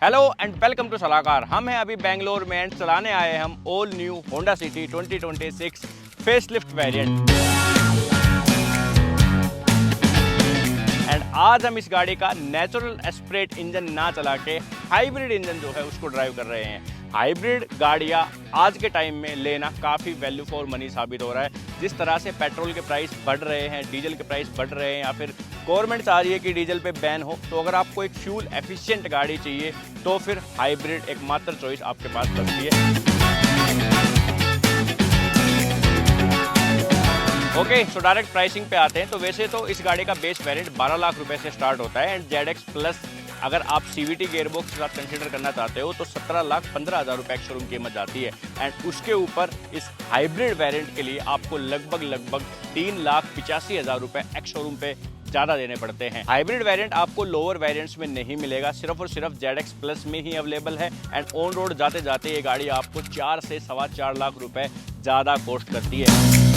Hello and welcome to सलाहकार। हम हैं अभी बेंगलोर में एंड चलाने आए हैं हम all new Honda city 2026 facelift variant. And आज हम इस गाड़ी का नेचुरल एस्पिरेट इंजन ना चला के हाइब्रिड इंजन जो है उसको ड्राइव कर रहे हैं। हाइब्रिड गाड़ियाँ आज के टाइम में लेना काफ़ी वैल्यू फॉर मनी साबित हो रहा है। जिस तरह से पेट्रोल के प्राइस बढ़ रहे हैं, डीजल के प्राइस बढ़ रहे हैं, या फिर गवर्नमेंट चाह रही है कि डीजल पे बैन हो, तो अगर आपको एक फ्यूल एफिशिएंट गाड़ी चाहिए तो फिर हाइब्रिड एकमात्र चॉइस आपके पास बनती है। ओके, सो डायरेक्ट प्राइसिंग पे आते हैं। तो वैसे तो इस गाड़ी का बेस वेरिएंट 12 लाख रुपए से स्टार्ट होता है एंड ZX प्लस अगर आप CVT गेयरबॉक्स के साथ कंसीडर करना चाहते हो तो 17,15,000 रुपए एक्स शोरूम कीमत जाती है। एंड उसके ऊपर इस हाइब्रिड वेरिएंट के लिए आपको लगभग 3,85,000 रुपए एक्स शोरूम पे ज़्यादा देने पड़ते हैं। हाइब्रिड वेरिएंट आपको लोअर वेरिएंट्स में नहीं मिलेगा, सिर्फ और सिर्फ ZX प्लस में ही अवेलेबल है। एंड ऑन रोड जाते जाते ये गाड़ी आपको 4 से 4.25 लाख रुपए ज़्यादा कॉस्ट करती है।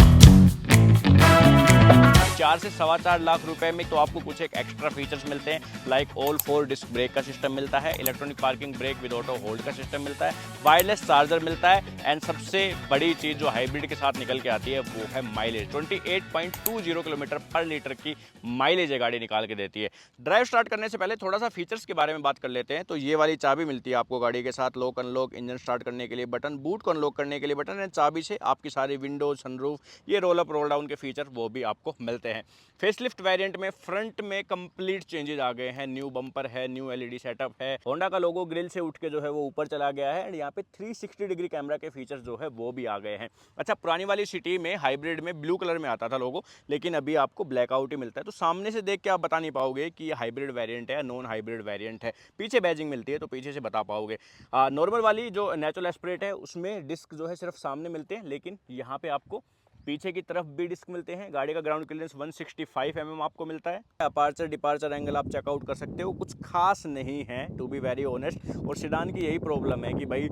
4 से 4.25 लाख रुपए में तो आपको कुछ एक एक्स्ट्रा फीचर्स मिलते हैं, लाइक ऑल 4 डिस्क ब्रेक का सिस्टम मिलता है, electronic parking brake with auto hold का सिस्टम मिलता है, वायरलेस चार्जर मिलता है। एंड सबसे बड़ी चीज़ जो हाइब्रिड के साथ निकल के आती है वो है माइलेज। 28.20 किलोमीटर पर लीटर की माइलेज ये गाड़ी निकाल के देती है। ड्राइव स्टार्ट करने से पहले थोड़ा सा फीचर्स के बारे में बात कर लेते हैं। तो ये वाली चाबी मिलती है आपको गाड़ी के साथ, लॉक अनलॉक, इंजन स्टार्ट करने के लिए बटन, बूट को अनलॉक करने के लिए बटन, एंड चाबी से आपकी सारी विंडोज, सनरूफ, ये रोल अप रोल डाउन के फीचर वो भी आपको मिलते हैं। फेसलिफ्ट वेरिएंट में फ्रंट में कंप्लीट चेंजेस आ गए हैं। न्यू बम्पर है, न्यू LED सेटअप है, होंडा का लोगो ग्रिल से उठ के जो है वो ऊपर चला गया है। एंड यहाँ पे 360 डिग्री कैमरा के फीचर्स जो है वो भी आ गए हैं। अच्छा, पुरानी वाली सिटी में हाइब्रिड में ब्लू कलर में आता था लोगो, लेकिन अभी आपको ब्लैकआउट ही मिलता है। तो सामने से देख के आप बता नहीं पाओगे कि ये हाइब्रिड वेरिएंट है या नॉन हाइब्रिड वेरिएंट है। पीछे बैजिंग मिलती है तो पीछे से बता पाओगे। नॉर्मल वाली जो नेचुरल एस्पिरेट है उसमें डिस्क जो है सिर्फ सामने मिलते हैं, लेकिन यहाँ पे आपको पीछे की तरफ भी डिस्क मिलते हैं। गाड़ी का ग्राउंड क्लियरेंस 165 mm आपको मिलता है। अपार्चर डिपार्चर एंगल आप चेकआउट कर सकते हो, कुछ खास नहीं है टू बी वेरी ऑनेस्ट। और सेडान की यही प्रॉब्लम है कि भाई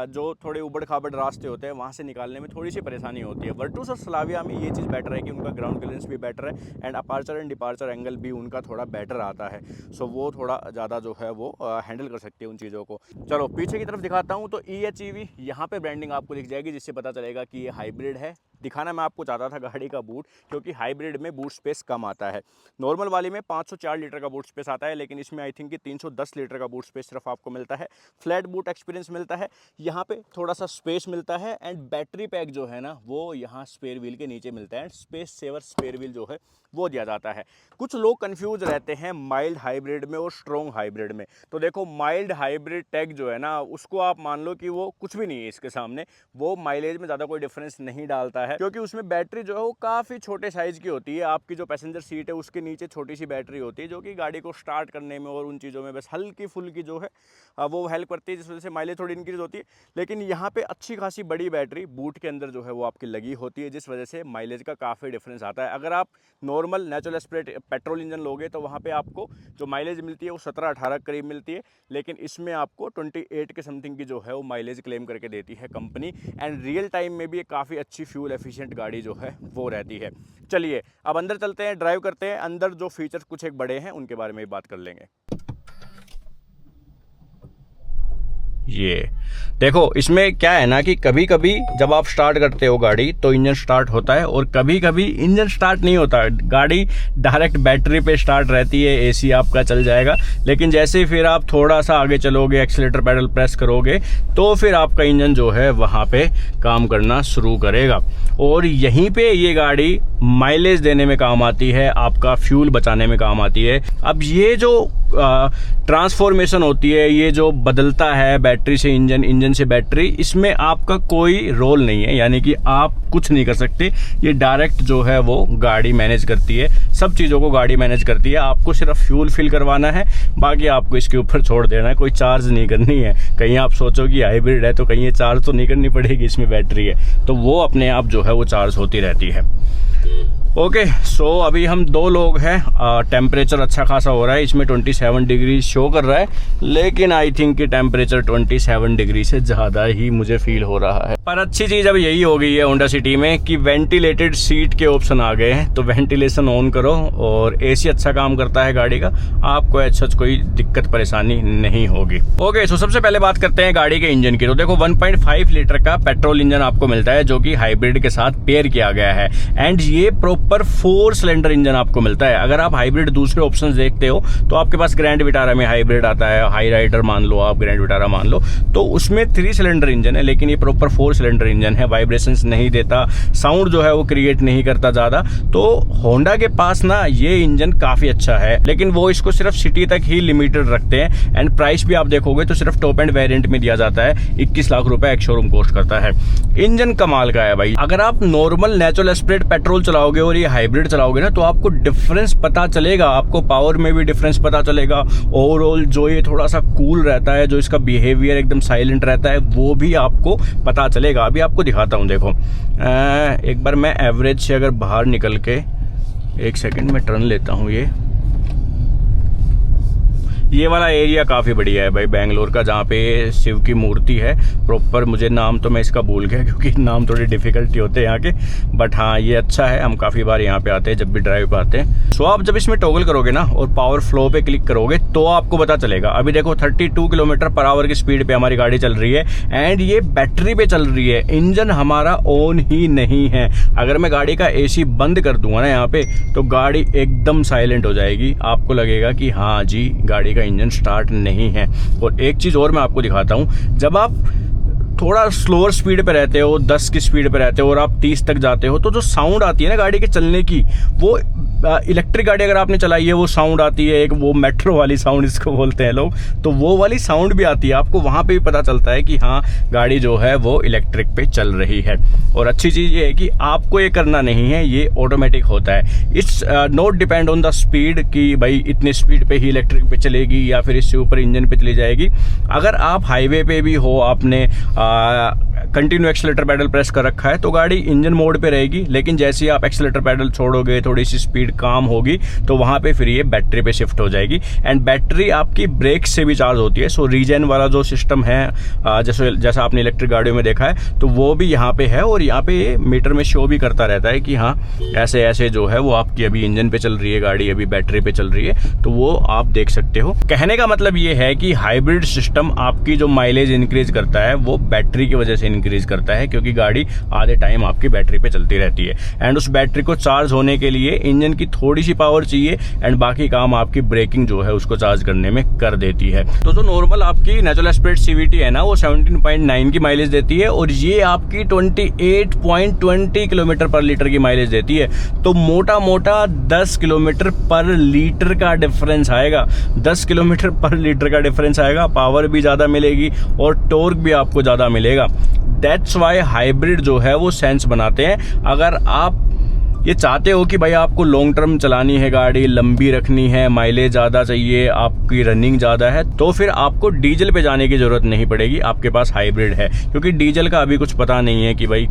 जो थोड़े उबड़ खाबड़ रास्ते होते हैं वहाँ से निकालने में थोड़ी सी परेशानी होती है। वर्टूस और स्लाविया में ये चीज़ बेटर है कि उनका ग्राउंड क्लियरेंस भी बेटर है and aperture and departure angle भी उनका थोड़ा बेटर आता है। सो वो थोड़ा ज़्यादा जो है वो हैंडल कर सकते हैं उन चीज़ों को। चलो पीछे की तरफ दिखाता हूँ। तो EHEV यहाँ पे ब्रांडिंग आपको दिख जाएगी, जिससे पता चलेगा कि ये हाइब्रिड है। दिखाना मैं आपको चाहता था गाड़ी का बूट, क्योंकि हाइब्रिड में बूट स्पेस कम आता है। नॉर्मल वाली में 504 लीटर का बूट स्पेस आता है, लेकिन इसमें आई थिंक कि 310 लीटर का बूट स्पेस सिर्फ आपको मिलता है। फ्लैट बूट एक्सपीरियंस मिलता है, यहाँ पे थोड़ा सा स्पेस मिलता है। एंड बैटरी पैक जो है ना वो यहाँ स्पेयर व्हील के नीचे मिलता है। स्पेस सेवर स्पेयर व्हील जो है वो दिया जाता है। कुछ लोग कंफ्यूज रहते हैं माइल्ड हाइब्रिड में और स्ट्रॉन्ग हाइब्रिड में। तो देखो, माइल्ड हाइब्रिड टैग जो है ना उसको आप मान लो कि वो कुछ भी नहीं है इसके सामने। वो माइलेज में ज़्यादा कोई डिफरेंस नहीं डालता है, क्योंकि उसमें बैटरी जो है वो काफ़ी छोटे साइज़ की होती है। आपकी जो पैसेंजर सीट है उसके नीचे छोटी सी बैटरी होती है, जो कि गाड़ी को स्टार्ट करने में और उन चीज़ों में बस हल्की फुल्की जो है वो हेल्प करती है, जिस वजह से माइलेज थोड़ी इंक्रीज होती है। लेकिन यहाँ पे अच्छी खासी बड़ी बैटरी बूट के अंदर जो है वो आपकी लगी होती है, जिस वजह से माइलेज का काफ़ी डिफरेंस आता है। अगर आप normal natural aspirate petrol engine लोगे तो वहाँ पे आपको जो माइलेज मिलती है वो 17-18 करीब मिलती है, लेकिन इसमें आपको 28 के समथिंग की जो है वो माइलेज क्लेम करके देती है कंपनी। एंड रियल टाइम में भी ये काफ़ी अच्छी फ्यूल एफिशिएंट गाड़ी जो है वो रहती है। चलिए अब अंदर चलते हैं, ड्राइव करते हैं। अंदर जो फीचर्स कुछ एक बड़े हैं उनके बारे में बात कर लेंगे। ये देखो, इसमें क्या है ना कि कभी कभी जब आप स्टार्ट करते हो गाड़ी तो इंजन स्टार्ट होता है, और कभी कभी इंजन स्टार्ट नहीं होता। गाड़ी डायरेक्ट बैटरी पे स्टार्ट रहती है, AC आपका चल जाएगा। लेकिन जैसे ही फिर आप थोड़ा सा आगे चलोगे, एक्सीलेटर पैडल प्रेस करोगे, तो फिर आपका इंजन जो है वहाँ पे काम करना शुरू करेगा। और यहीं पे ये गाड़ी माइलेज देने में काम आती है, आपका फ्यूल बचाने में काम आती है। अब ये जो ट्रांसफॉर्मेशन होती है, ये जो बदलता है बैटरी से इंजन, इंजन से बैटरी, इसमें आपका कोई रोल नहीं है, यानी कि आप कुछ नहीं कर सकते। ये डायरेक्ट जो है वो गाड़ी मैनेज करती है, सब चीज़ों को गाड़ी मैनेज करती है। आपको सिर्फ फ्यूल फिल करवाना है, बाकी आपको इसके ऊपर छोड़ देना है, कोई चार्ज नहीं करनी है। कहीं आप सोचो कि हाइब्रिड है तो कहीं ये चार्ज तो नहीं करनी पड़ेगी, इसमें बैटरी है, तो वो अपने आप जो है वो चार्ज होती रहती है। ओके सो अभी हम 2 लोग हैं, टेम्परेचर अच्छा खासा हो रहा है, इसमें 27 डिग्री शो कर रहा है, लेकिन आई थिंक कि टेम्परेचर 27 डिग्री से ज़्यादा ही मुझे फील हो रहा है। पर अच्छी चीज़ अब यही हो गई है होंडा सिटी में कि वेंटिलेटेड सीट के ऑप्शन आ गए हैं, तो वेंटिलेशन ऑन करो और एसी अच्छा काम करता है गाड़ी का, आपको अच्छा कोई दिक्कत परेशानी नहीं होगी। ओके सो सबसे पहले बात करते हैं गाड़ी के इंजन की। तो देखो 1.5 लीटर का पेट्रोल इंजन आपको मिलता है जो कि हाइब्रिड के साथ पेयर किया गया है, एंड ये प्रॉपर 4 सिलेंडर इंजन आपको मिलता है। अगर आप हाइब्रिड दूसरे ऑप्शंस देखते हो तो आपके पास ग्रैंड विटारा में हाइब्रिड आता है, हाई राइडर मान लो, आप ग्रैंड विटारा मान लो, तो उसमें 3 सिलेंडर इंजन है, लेकिन ये प्रॉपर 4 सिलेंडर इंजन है। वाइब्रेशंस नहीं देता, साउंड जो है वो क्रिएट नहीं करता ज़्यादा। तो होंडा के पास ना ये इंजन काफ़ी अच्छा है, लेकिन वो इसको सिर्फ सिटी तक ही लिमिटेड रखते हैं, एंड प्राइस भी आप देखोगे तो सिर्फ टॉप एंड वेरिएंट में दिया जाता है। 21 लाख रुपए एक शोरूम कॉस्ट करता है। इंजन कमाल का है भाई। अगर आप नॉर्मल नेचुरल एस्पिरेट पेट्रोल चलाओगे और ये हाइब्रिड चलाओगे ना, तो आपको डिफरेंस पता चलेगा, आपको पावर में भी डिफरेंस पता चलेगा। ओवरऑल जो ये थोड़ा सा कूल रहता है, जो इसका बिहेवियर एकदम साइलेंट रहता है, वो भी आपको पता चलेगा। अभी आपको दिखाता हूँ, देखो एक बार मैं एवरेज से अगर बाहर निकल के 1 सेकंड में टर्न लेता हूँ, ये वाला एरिया काफ़ी बढ़िया है भाई बेंगलोर का, जहाँ पे शिव की मूर्ति है प्रॉपर। मुझे नाम तो मैं इसका भूल गया क्योंकि नाम थोड़ी डिफिकल्टी होते हैं यहाँ के, बट हाँ ये अच्छा है। हम काफ़ी बार यहाँ पे आते हैं जब भी ड्राइव पे आते हैं। सो आप जब इसमें टॉगल करोगे ना और पावर फ्लो पे क्लिक करोगे तो आपको पता चलेगा। अभी देखो 32 किलोमीटर पर आवर की स्पीड पे हमारी गाड़ी चल रही है, एंड ये बैटरी पे चल रही है। इंजन हमारा ऑन ही नहीं है। अगर मैं गाड़ी का AC बंद कर दूंगा ना यहाँ पे, तो गाड़ी एकदम साइलेंट हो जाएगी। आपको लगेगा कि हाँ जी गाड़ी का इंजन स्टार्ट नहीं है। और एक चीज और मैं आपको दिखाता हूं, जब आप थोड़ा स्लोअर स्पीड पे रहते हो, 10 की स्पीड पे रहते हो और आप 30 तक जाते हो, तो जो साउंड आती है ना गाड़ी के चलने की, वो इलेक्ट्रिक गाड़ी अगर आपने चलाई है वो साउंड आती है, एक वो मेट्रो वाली साउंड इसको बोलते हैं लोग, तो वो वाली साउंड भी आती है। आपको वहाँ पे भी पता चलता है कि हाँ गाड़ी जो है वो इलेक्ट्रिक पे चल रही है। और अच्छी चीज़ ये है कि आपको ये करना नहीं है, ये ऑटोमेटिक होता है। It's not depend on the speed कि भाई इतनी स्पीड पे ही इलेक्ट्रिक पे चलेगी या फिर इससे ऊपर इंजन पे चली जाएगी। अगर आप हाईवे पे भी हो, आपने कंटिन्यू एक्सीलरेटर पैडल प्रेस कर रखा है, तो गाड़ी इंजन मोड पे रहेगी, लेकिन जैसे ही आप एक्सीलरेटर पैडल छोड़ोगे, थोड़ी सी स्पीड काम होगी, तो वहां पे फिर ये बैटरी पे शिफ्ट हो जाएगी। एंड बैटरी आपकी ब्रेक से भी चार्ज होती है। सो रीजन वाला जो सिस्टम है, जैसा आपने इलेक्ट्रिक गाड़ियों में देखा है, तो वो भी यहाँ पे है, और यहाँ पे मीटर में शो भी करता रहता है कि हाँ ऐसे ऐसे जो है वो आपकी अभी इंजन पे चल रही है गाड़ी, अभी बैटरी पे चल रही है, तो वो आप देख सकते हो। कहने का मतलब ये है कि हाइब्रिड सिस्टम आपकी जो माइलेज इंक्रीज करता है वो बैटरी की वजह से इंक्रीज करता है, क्योंकि गाड़ी आधे टाइम आपकी बैटरी पे चलती रहती है। एंड उस बैटरी को चार्ज होने के लिए इंजन की थोड़ी सी पावर चाहिए, एंड बाकी काम आपकी ब्रेकिंग जो है उसको चार्ज करने में कर देती है। तो जो नॉर्मल आपकी नेचुरल एस्पिरेट CVT है ना, वो 17.9 की माइलेज देती है, और ये आपकी 28.20 किलोमीटर पर लीटर की माइलेज देती है। तो मोटा मोटा 10 किलोमीटर पर लीटर का डिफरेंस आएगा, 10 किलोमीटर पर लीटर का डिफरेंस आएगा। पावर भी ज़्यादा मिलेगी और टॉर्क भी आपको ज़्यादा मिलेगा। दैट्स वाई हाइब्रिड जो है वो सेंस बनाते हैं। अगर आप ये चाहते हो कि भाई आपको लॉन्ग टर्म चलानी है, गाड़ी लंबी रखनी है, माइलेज ज़्यादा चाहिए, आपकी रनिंग ज़्यादा है, तो फिर आपको डीजल पे जाने की ज़रूरत नहीं पड़ेगी, आपके पास हाइब्रिड है। क्योंकि डीजल का अभी कुछ पता नहीं है कि भाई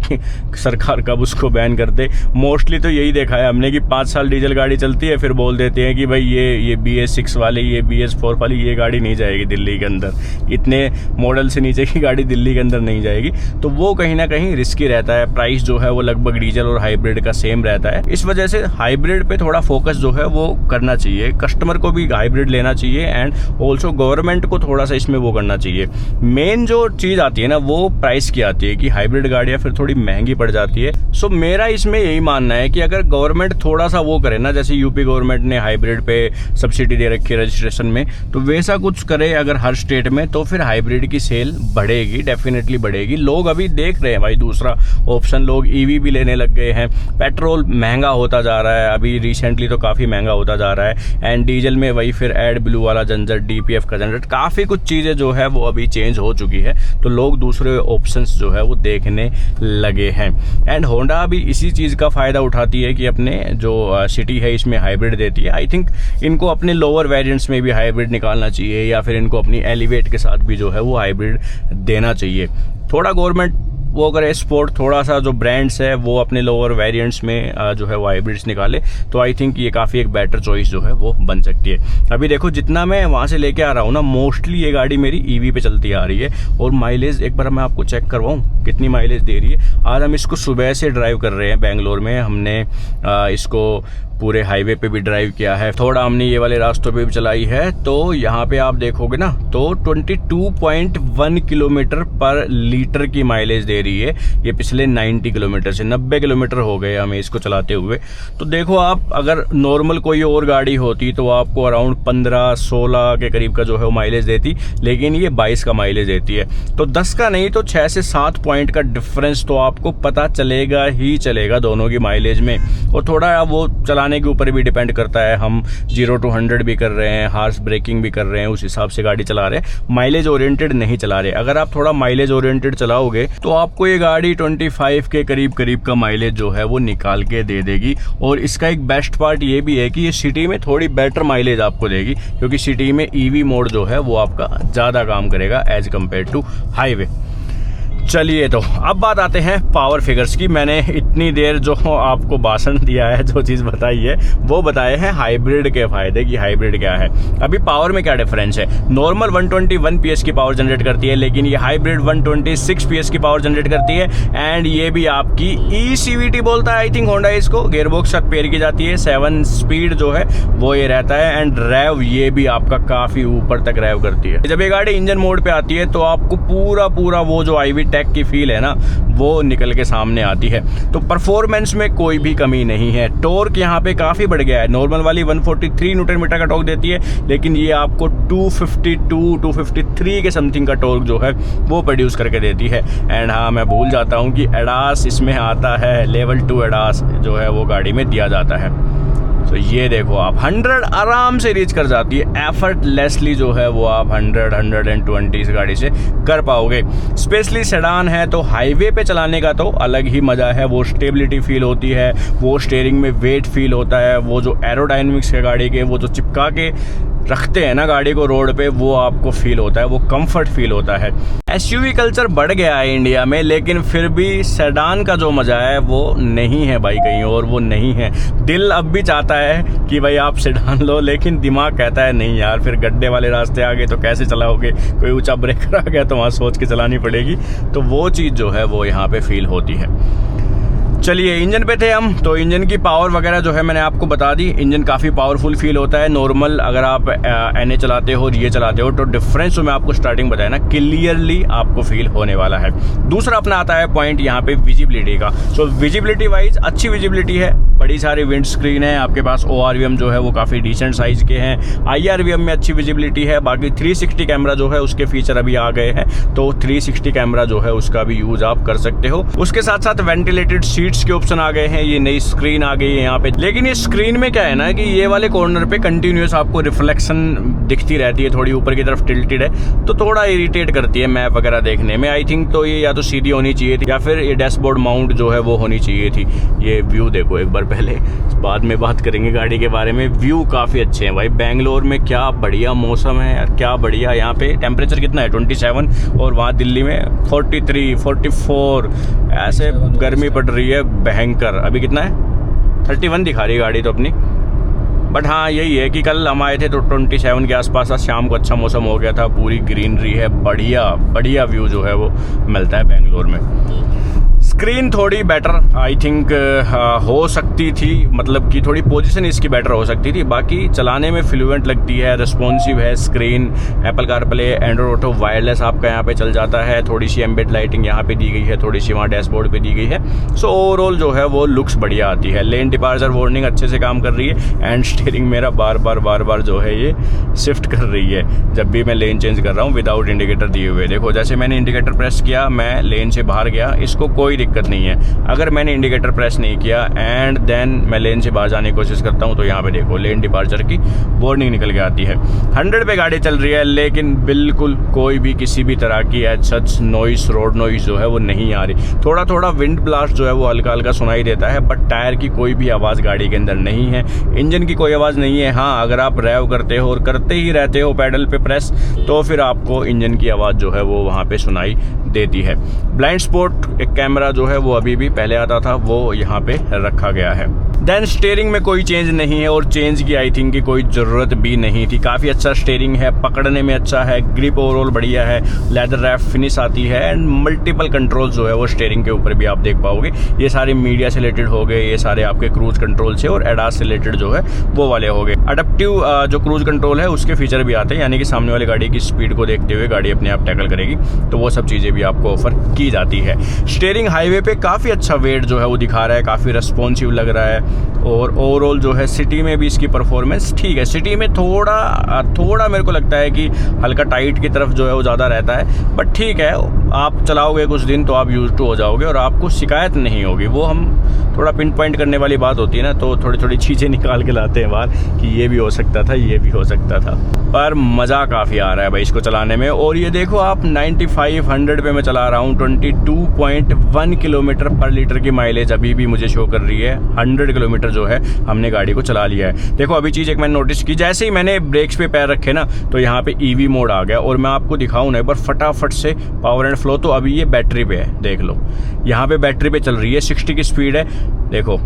सरकार कब उसको बैन कर दे। मोस्टली तो यही देखा है हमने कि 5 साल डीजल गाड़ी चलती है, फिर बोल देते हैं कि भाई ये BS6 वाली, ये BS4 वाली ये गाड़ी नहीं जाएगी दिल्ली के अंदर, इतने मॉडल से नीचे की गाड़ी दिल्ली के अंदर नहीं जाएगी। तो वो कहीं ना कहीं रिस्की रहता है। प्राइस जो है वो लगभग डीजल और हाइब्रिड का सेम रहता है। इस वजह से हाइब्रिड पे थोड़ा फोकस जो है वो करना चाहिए, कस्टमर को भी हाइब्रिड लेना चाहिए, एंड ऑल्सो गवर्नमेंट को थोड़ा सा इसमें वो करना चाहिए। मेन जो चीज आती है ना वो प्राइस की आती है कि हाइब्रिड गाड़ियां फिर थोड़ी महंगी पड़ जाती है। सो मेरा इसमें यही मानना है कि अगर गवर्नमेंट थोड़ा सा वो करे ना, जैसे यूपी गवर्नमेंट ने हाइब्रिड पे सब्सिडी दे रखी है रजिस्ट्रेशन में, तो वैसा कुछ करे अगर हर स्टेट में, तो फिर हाइब्रिड की सेल बढ़ेगी, डेफिनेटली बढ़ेगी। लोग अभी देख रहे हैं भाई दूसरा ऑप्शन, लोग EV भी लेने लग गए हैं। पेट्रोल महंगा होता जा रहा है, अभी रिसेंटली तो काफ़ी महंगा होता जा रहा है, एंड डीजल में वही फिर एड ब्लू वाला झंझट, DPF का झंझट, काफ़ी कुछ चीज़ें जो है वो अभी चेंज हो चुकी है। तो लोग दूसरे ऑप्शंस जो है वो देखने लगे हैं, एंड होंडा भी इसी चीज़ का फ़ायदा उठाती है कि अपने जो सिटी है इसमें हाइब्रिड देती है। आई थिंक इनको अपने लोअर वेरिएंट्स में भी हाइब्रिड निकालना चाहिए, या फिर इनको अपनी एलिवेट के साथ भी जो है वो हाइब्रिड देना चाहिए। थोड़ा गवर्नमेंट वो अगर स्पोर्ट थोड़ा सा जो ब्रांड्स है वो अपने लोअर वेरिएंट्स में जो है वो हाइब्रिड्स निकाले तो आई थिंक ये काफ़ी एक बेटर चॉइस जो है वो बन सकती है। अभी देखो जितना मैं वहाँ से लेके आ रहा हूँ ना, मोस्टली ये गाड़ी मेरी ईवी पे चलती आ रही है और माइलेज एक बार मैं आपको चेक करवाऊँ कितनी माइलेज दे रही है। आज हम इसको सुबह से ड्राइव कर रहे हैं बेंगलोर में, हमने इसको पूरे हाईवे पे भी ड्राइव किया है, थोड़ा हमने ये वाले रास्तों पे भी चलाई है। तो यहाँ पे आप देखोगे ना तो 22.1 किलोमीटर पर लीटर की माइलेज दे रही है ये पिछले 90 किलोमीटर से। 90 किलोमीटर हो गए हमें इसको चलाते हुए। तो देखो आप अगर नॉर्मल कोई और गाड़ी होती तो आपको अराउंड 15-16 के करीब का जो है वो माइलेज देती, लेकिन ये 22 का माइलेज देती है। तो 10 का नहीं तो 6 से 7 पॉइंट का डिफरेंस तो आपको पता चलेगा ही चलेगा दोनों की माइलेज में। और थोड़ा वो चलाने के ऊपर भी डिपेंड करता है, हम 0 to 100 भी कर रहे हैं, हार्स ब्रेकिंग भी कर रहे हैं, उस हिसाब से गाड़ी चला रहे हैं, माइलेज ओरिएंटेड नहीं चला रहे। अगर आप थोड़ा माइलेज ओरिएंटेड चलाओगे तो आपको ये गाड़ी 25 के करीब का माइलेज जो है वो निकाल के दे देगी। और इसका एक बेस्ट पार्ट ये भी है कि ये सिटी में थोड़ी बेटर माइलेज आपको देगी, क्योंकि सिटी में ईवी मोड जो है वो आपका ज़्यादा काम करेगा एज कम्पेयर टू हाईवे। चलिए तो अब बात आते हैं पावर फिगर्स की। मैंने इतनी देर जो आपको भाषण दिया है, जो चीज़ बताई है वो बताए हैं हाइब्रिड के फायदे कि हाइब्रिड क्या है। अभी पावर में क्या डिफरेंस है, नॉर्मल 121 PS की पावर जनरेट करती है, लेकिन ये हाइब्रिड 126 PS की पावर जनरेट करती है। एंड ये भी आपकी ECVT बोलता है आई थिंक होंडा इसको, गेयरबॉक्स साथ पेयर की जाती है, 7 स्पीड जो है वो ये रहता है। एंड रैव ये भी आपका काफ़ी ऊपर तक रैव करती है। जब ये गाड़ी इंजन मोड पे आती है तो आपको पूरा वो जो IV टेक की फील है ना वो निकल के सामने आती है। तो परफॉर्मेंस में कोई भी कमी नहीं है। टॉर्क यहाँ पे काफ़ी बढ़ गया है, नॉर्मल वाली 143 न्यूटन मीटर का टॉर्क देती है, लेकिन ये आपको 253 के समथिंग का टॉर्क जो है वो प्रोड्यूस करके देती है। एंड हाँ, मैं भूल जाता हूँ कि एडास इसमें आता है, लेवल 2 एडास जो है वो गाड़ी में दिया जाता है। तो ये देखो आप 100 आराम से रीच कर जाती है, एफर्टलेसली जो है वो आप 100-120 इस गाड़ी से कर पाओगे। स्पेशली सेडान है तो हाईवे पे चलाने का तो अलग ही मज़ा है, वो स्टेबिलिटी फील होती है, वो स्टीयरिंग में वेट फील होता है, वो जो एरोडायनेमिक्स है गाड़ी के, वो जो चिपका के रखते हैं ना गाड़ी को रोड पे, वो आपको फील होता है, वो कंफर्ट फील होता है। SUV कल्चर बढ़ गया है इंडिया में, लेकिन फिर भी सेडान का जो मज़ा है वो नहीं है भाई कहीं और, वो नहीं है। दिल अब भी चाहता है कि भाई आप सेडान लो, लेकिन दिमाग कहता है नहीं यार, फिर गड्ढे वाले रास्ते आ गए तो कैसे चलाओगे, कोई ऊंचा ब्रेकर आ गया तो वहाँ सोच के चलानी पड़ेगी। तो वो चीज़ जो है वो यहाँ पे फील होती है। चलिए इंजन पे थे हम, तो इंजन की पावर वगैरह जो है मैंने आपको बता दी। इंजन काफ़ी पावरफुल फील होता है। नॉर्मल अगर आप NA चलाते हो और ये चलाते हो तो डिफरेंस जो मैं आपको स्टार्टिंग बताया ना, क्लियरली आपको फील होने वाला है। दूसरा अपना आता है पॉइंट यहाँ पे विजिबिलिटी का। सो विजिबिलिटी वाइज अच्छी विजिबिलिटी है, बड़ी सारी विंड स्क्रीन है आपके पास, ORVM जो है वो काफ़ी डिसेंट साइज़ के हैं, IRVM में अच्छी विजिबिलिटी है। बाकी 360 कैमरा जो है उसके फीचर अभी आ गए हैं, तो 360 कैमरा जो है उसका भी यूज़ आप कर सकते हो। उसके साथ साथ वेंटिलेटेड सीट्स के ऑप्शन आ गए हैं, ये नई स्क्रीन आ गई है यहाँ पे। लेकिन ये स्क्रीन में क्या है ना कि ये वाले कॉर्नर पे कंटिन्यूस आपको रिफ्लेक्शन दिखती रहती है, थोड़ी ऊपर की तरफ टिल्टेड है, तो थोड़ा इरिटेट करती है मैप वगैरह देखने में। आई थिंक तो ये या तो सीधी होनी चाहिए थी या फिर ये डैशबोर्ड माउंट जो है वो होनी चाहिए थी। ये व्यू देखो एक बार, पहले बाद में बात करेंगे गाड़ी के बारे में। व्यू काफ़ी अच्छे हैं भाई, बेंगलोर में क्या बढ़िया मौसम है यार, क्या बढ़िया। यहाँ पे टेम्परेचर कितना है 27, और वहाँ दिल्ली में 43, 44 ऐसे गर्मी पड़ रही है भयंकर। अभी कितना है 31 दिखा रही है गाड़ी तो अपनी। बट हाँ यही है कि कल हम आए थे तो 27 के आसपास, शाम को अच्छा मौसम हो गया था, पूरी ग्रीनरी है, बढ़िया व्यू जो है वो मिलता है बेंगलोर में। स्क्रीन थोड़ी बेटर आई थिंक हो सकती थी, मतलब कि थोड़ी पोजीशन इसकी बेटर हो सकती थी। बाकी चलाने में फ्लुएंट लगती है, रिस्पॉन्सिव है screen. Apple CarPlay, Android auto, wireless आपका यहाँ पे चल जाता है। थोड़ी सी एम्बेड लाइटिंग यहाँ पे दी गई है, थोड़ी सी वहाँ डैशबोर्ड पे दी गई है। सो ओवरऑल जो है वो लुक्स बढ़िया आती है। लेन डिपार्चर वार्निंग अच्छे से काम कर रही है, एंड स्टीयरिंग मेरा बार बार जो है ये शिफ्ट कर रही है जब भी मैं लेन चेंज कर रहा हूँ विदाउट इंडिकेटर दिए हुए। देखो जैसे मैंने इंडिकेटर प्रेस किया, मैं लेन से बाहर गया, इसको कोई दिक्कत नहीं है। अगर मैंने इंडिकेटर प्रेस नहीं किया एंड देन मैं लेन से बाहर जाने की कोशिश करता हूँ तो यहाँ पे देखो लेन डिपार्चर की वार्निंग निकल के आती है। 100 पे गाड़ी चल रही है लेकिन बिल्कुल कोई भी किसी भी तरह की as such noise, road noise जो है वो नहीं आ रही। थोड़ा थोड़ा विंड ब्लास्ट जो है वो हल्का हल्का सुनाई देता है, बट टायर की कोई भी आवाज़ गाड़ी के अंदर नहीं है, इंजन की कोई आवाज़ नहीं है। हाँ, अगर आप रैव करते हो और करते ही रहते हो पैडल पे प्रेस, तो फिर आपको इंजन की आवाज़ जो है वो वहाँ पे सुनाई देती है। ब्लाइंड स्पॉट एक कैमरा जो है वो अभी भी पहले आता था, वो यहाँ पे रखा गया है। देन स्टीयरिंग में कोई चेंज नहीं है और चेंज की आई थिंक की कोई ज़रूरत भी नहीं थी। काफ़ी अच्छा स्टीयरिंग है, पकड़ने में अच्छा है, ग्रिप ओवरऑल बढ़िया है, लेदर रैप फिनिश आती है एंड मल्टीपल कंट्रोल जो है वो स्टीयरिंग के ऊपर भी आप देख पाओगे। ये सारे मीडिया से रिलेटेड हो गए, ये सारे आपके क्रूज कंट्रोल से और एडास से रिलेटेड जो है वो वाले हो गए। अडेप्टिव जो क्रूज कंट्रोल है उसके फीचर भी आते हैं, यानी कि सामने वाली गाड़ी की स्पीड को देखते हुए गाड़ी अपने आप टैकल करेगी, तो वो सब चीज़ें भी आपको ऑफर की जाती है। स्टीयरिंग हाईवे पे काफ़ी अच्छा वेट जो है वो दिखा रहा है, काफ़ी रिस्पॉन्सिव लग रहा है और ओवरऑल जो है सिटी में भी इसकी परफॉर्मेंस ठीक है। सिटी में थोड़ा मेरे को लगता है कि हल्का टाइट की तरफ जो है वो ज़्यादा रहता है, बट ठीक है, आप चलाओगे कुछ दिन तो आप यूज टू हो जाओगे और आपको शिकायत नहीं होगी। वो हम थोड़ा पिन पॉइंट करने वाली बात होती है ना, तो थोड़ी थोड़ी चीज़ें निकाल के लाते हैं बाहर कि ये भी हो सकता था, ये भी हो सकता था, पर मज़ा काफ़ी आ रहा है भाई इसको चलाने में। और ये देखो आप 95-100 पे मैं चला रहा हूँ, 22.1 किलोमीटर पर लीटर की माइलेज अभी भी मुझे शो कर रही है। 100 किलोमीटर जो है हमने गाड़ी को चला लिया है। देखो अभी चीज़ एक मैंने नोटिस की, जैसे ही मैंने ब्रेक्स पे पैर रखे ना तो यहाँ पे ईवी मोड आ गया और मैं आपको दिखाऊँ ना एक बार फटाफट से पावर एंड फ्लो। तो अभी ये बैटरी पे है, देख लो यहाँ पे बैटरी पे चल रही है, 60 की स्पीड है। देखो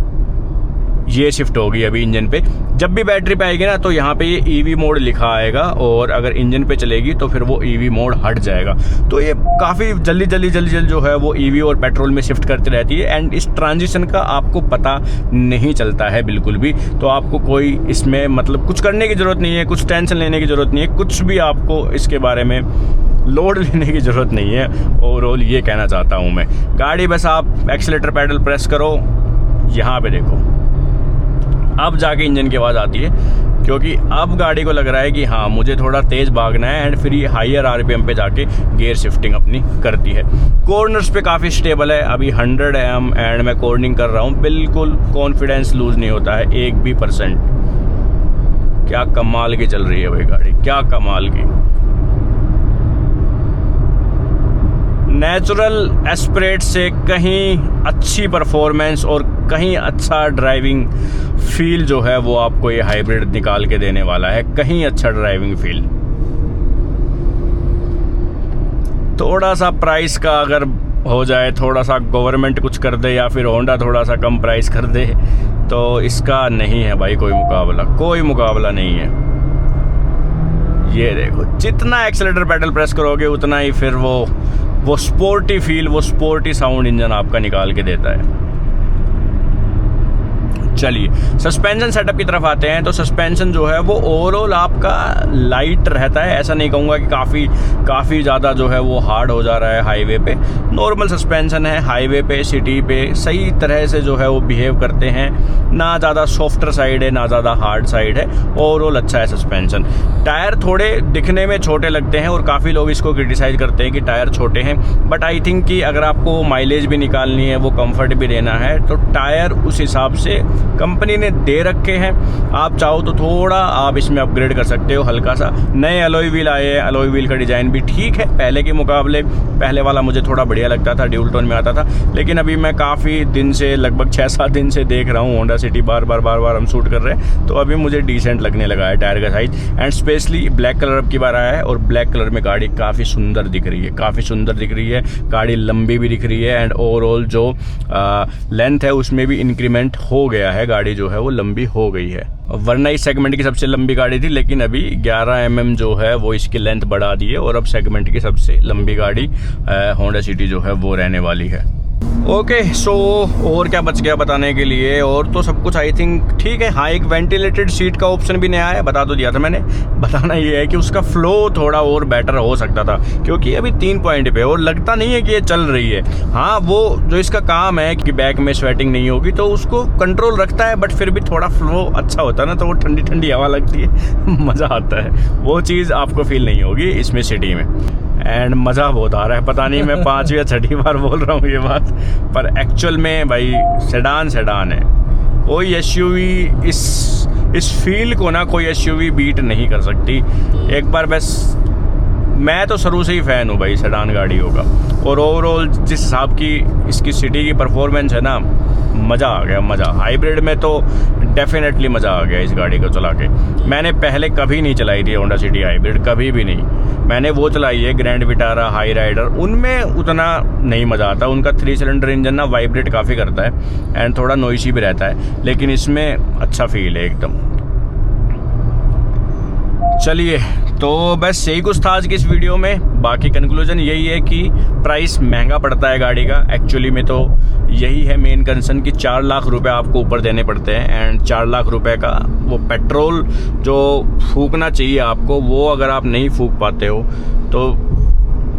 ये शिफ्ट होगी अभी इंजन पे, जब भी बैटरी पे आएगी ना तो यहाँ पे ये ईवी मोड लिखा आएगा और अगर इंजन पे चलेगी तो फिर वो ईवी मोड हट जाएगा। तो ये काफ़ी जल्दी जो है वो ईवी और पेट्रोल में शिफ्ट करती रहती है एंड इस ट्रांजिशन का आपको पता नहीं चलता है बिल्कुल भी। तो आपको कोई इसमें मतलब कुछ करने की ज़रूरत नहीं है, कुछ टेंशन लेने की ज़रूरत नहीं है, कुछ भी आपको इसके बारे में लोड लेने की ज़रूरत नहीं है। ओवरऑल ये कहना चाहता हूँ मैं। गाड़ी बस आप एक्सीलेटर पैडल प्रेस करो, यहाँ पे देखो अब जाके इंजन की आवाज़ आती है, क्योंकि अब गाड़ी को लग रहा है कि हाँ मुझे थोड़ा तेज़ भागना है एंड फिर ये हायर आरपीएम पे जाके गियर शिफ्टिंग अपनी करती है। कॉर्नर्स पे काफ़ी स्टेबल है, अभी 100 एम एंड मैं कॉर्निंग कर रहा हूँ, बिल्कुल कॉन्फिडेंस लूज़ नहीं होता है 1%। क्या कमाल की चल रही है भाई गाड़ी, क्या कमाल की। नेचुरल एस्पिरेट से कहीं अच्छी परफॉर्मेंस और कहीं अच्छा ड्राइविंग फील जो है वो आपको ये हाइब्रिड निकाल के देने वाला है, कहीं अच्छा ड्राइविंग फील। थोड़ा सा प्राइस का अगर हो जाए, थोड़ा सा गवर्नमेंट कुछ कर दे या फिर होंडा थोड़ा सा कम प्राइस कर दे तो इसका नहीं है भाई कोई मुकाबला नहीं है। ये देखो जितना एक्सीलेटर पेडल प्रेस करोगे उतना ही फिर वो स्पोर्टी फील, वो स्पोर्टी साउंड इंजन आपका निकाल के देता है। चलिए सस्पेंशन सेटअप की तरफ आते हैं। तो सस्पेंशन जो है वो ओवरऑल आपका लाइट रहता है, ऐसा नहीं कहूँगा कि काफ़ी ज़्यादा जो है वो हार्ड हो जा रहा है हाईवे पे। नॉर्मल सस्पेंशन है, हाईवे पे सिटी पे सही तरह से जो है वो बिहेव करते हैं, ना ज़्यादा सॉफ्टर साइड है ना ज़्यादा हार्ड साइड है, ओवरऑल अच्छा है सस्पेंशन। टायर थोड़े दिखने में छोटे लगते हैं और काफ़ी लोग इसको क्रिटिसाइज़ करते हैं कि टायर छोटे हैं, बट आई थिंक कि अगर आपको माइलेज भी निकालनी है, वो कंफर्ट भी देना है, तो टायर उस हिसाब से कंपनी ने दे रखे हैं। आप चाहो तो थोड़ा आप इसमें अपग्रेड कर सकते हो हल्का सा। नए अलॉय व्हील आए हैं, अलॉय व्हील का डिज़ाइन भी ठीक है पहले के मुकाबले। पहले वाला मुझे थोड़ा बढ़िया लगता था, ड्यूल टोन में आता था, लेकिन अभी मैं काफ़ी दिन से लगभग 6-7 दिन से देख रहा हूँ होंडा सिटी बार बार हम शूट कर रहे हैं, तो अभी मुझे डिसेंट लगने लगा है टायर का size. And specially black colour अब की बार आया है और ब्लैक कलर में गाड़ी काफ़ी सुंदर दिख रही है, गाड़ी लंबी भी दिख रही है एंड ओवरऑल जो लेंथ है उसमें भी इंक्रीमेंट हो गया है, गाड़ी जो है वो लंबी हो गई है। वरना इस सेगमेंट की सबसे लंबी गाड़ी थी, लेकिन अभी 11 mm जो है वो इसकी लेंथ बढ़ा दी है और अब सेगमेंट की सबसे लंबी गाड़ी होंडा सिटी जो है वो रहने वाली है। ओके सो और क्या बच गया बताने के लिए, और तो सब कुछ आई थिंक ठीक है। हाँ, एक वेंटिलेटेड सीट का ऑप्शन भी नया है, बता तो दिया था मैंने। बताना ये है कि उसका फ्लो थोड़ा और बेटर हो सकता था, क्योंकि अभी 3 पॉइंट पे और लगता नहीं है कि ये चल रही है। हाँ, वो जो इसका काम है कि बैक में स्वेटिंग नहीं होगी तो उसको कंट्रोल रखता है, बट फिर भी थोड़ा फ्लो अच्छा होता है ना, तो वो ठंडी ठंडी हवा लगती है मज़ा आता है। वो चीज़ आपको फील नहीं होगी इसमें सिटी में। एंड मज़ा बहुत आ रहा है। पता नहीं मैं 5 या 6 बार बोल रहा हूँ ये बात, पर एक्चुअल में भाई सेडान है। कोई एसयूवी इस फील को ना कोई एसयूवी बीट नहीं कर सकती। एक बार बस, मैं तो शुरू से ही फ़ैन हूँ भाई सेडान गाड़ियों का, और ओवरऑल जिस हिसाब की इसकी सिटी की परफॉर्मेंस है ना, मज़ा आ गया मज़ा। हाइब्रिड में तो डेफिनेटली मज़ा आ गया इस गाड़ी को चला के। मैंने पहले कभी नहीं चलाई थी होंडा सिटी हाइब्रिड, कभी भी नहीं। मैंने वो चलाई है ग्रैंड विटारा, हाई राइडर, उनमें उतना नहीं मज़ा आता। उनका 3 सिलेंडर इंजन ना वाइब्रेट काफ़ी करता है एंड थोड़ा नॉइसी भी रहता है, लेकिन इसमें अच्छा फील है एकदम। चलिए, तो बस यही कुछ था आज की इस वीडियो में। बाकी कंक्लूजन यही है कि प्राइस महंगा पड़ता है गाड़ी का। एक्चुअली में तो यही है मेन कंसर्न कि 4 लाख रुपए आपको ऊपर देने पड़ते हैं, एंड 4 लाख रुपए का वो पेट्रोल जो फूकना चाहिए आपको, वो अगर आप नहीं फूक पाते हो तो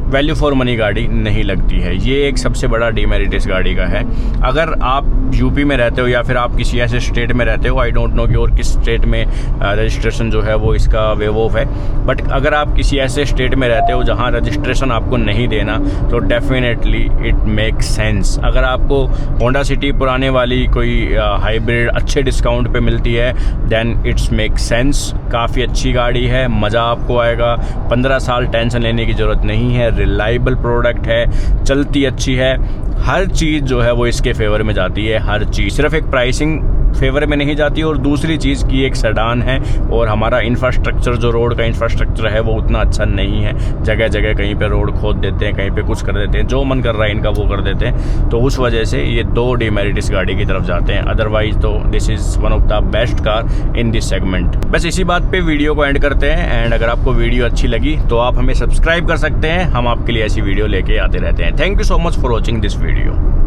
वैल्यू फॉर मनी गाड़ी नहीं लगती है। ये एक सबसे बड़ा डीमेरिट इस गाड़ी का है। अगर आप यूपी में रहते हो या फिर आप किसी ऐसे स्टेट में रहते हो, आई डोंट नो कि और किस स्टेट में रजिस्ट्रेशन जो है वो इसका वेव ऑफ है, बट अगर आप किसी ऐसे स्टेट में रहते हो जहाँ रजिस्ट्रेशन आपको नहीं देना, तो डेफिनेटली इट मेक सेंस। अगर आपको होंडा सिटी पुराने वाली कोई हाइब्रिड अच्छे डिस्काउंट पे मिलती है, देन इट्स मेक सेंस। काफ़ी अच्छी गाड़ी है, मज़ा आपको आएगा। 15 साल टेंशन लेने की ज़रूरत नहीं है, रिलायबल प्रोडक्ट है, चलती अच्छी है, हर चीज़ जो है वो इसके फेवर में जाती है। हर चीज़, सिर्फ एक प्राइसिंग फेवर में नहीं जाती, और दूसरी चीज़ की एक सेडान है, और हमारा इंफ्रास्ट्रक्चर जो रोड का इंफ्रास्ट्रक्चर है वो उतना अच्छा नहीं है। जगह जगह कहीं पे रोड खोद देते हैं, कहीं पे कुछ कर देते हैं, जो मन कर रहा है इनका वो कर देते हैं। तो उस वजह से ये 2 डिमेरिट इस गाड़ी की तरफ जाते हैं। अदरवाइज तो this is one of the best car in this segment. बस इसी बात पे वीडियो को एंड करते हैं, एंड अगर आपको वीडियो अच्छी लगी तो आप हमें सब्सक्राइब कर सकते हैं। हम आपके लिए ऐसी वीडियो लेके आते रहते हैं। Thank you so much for watching this video.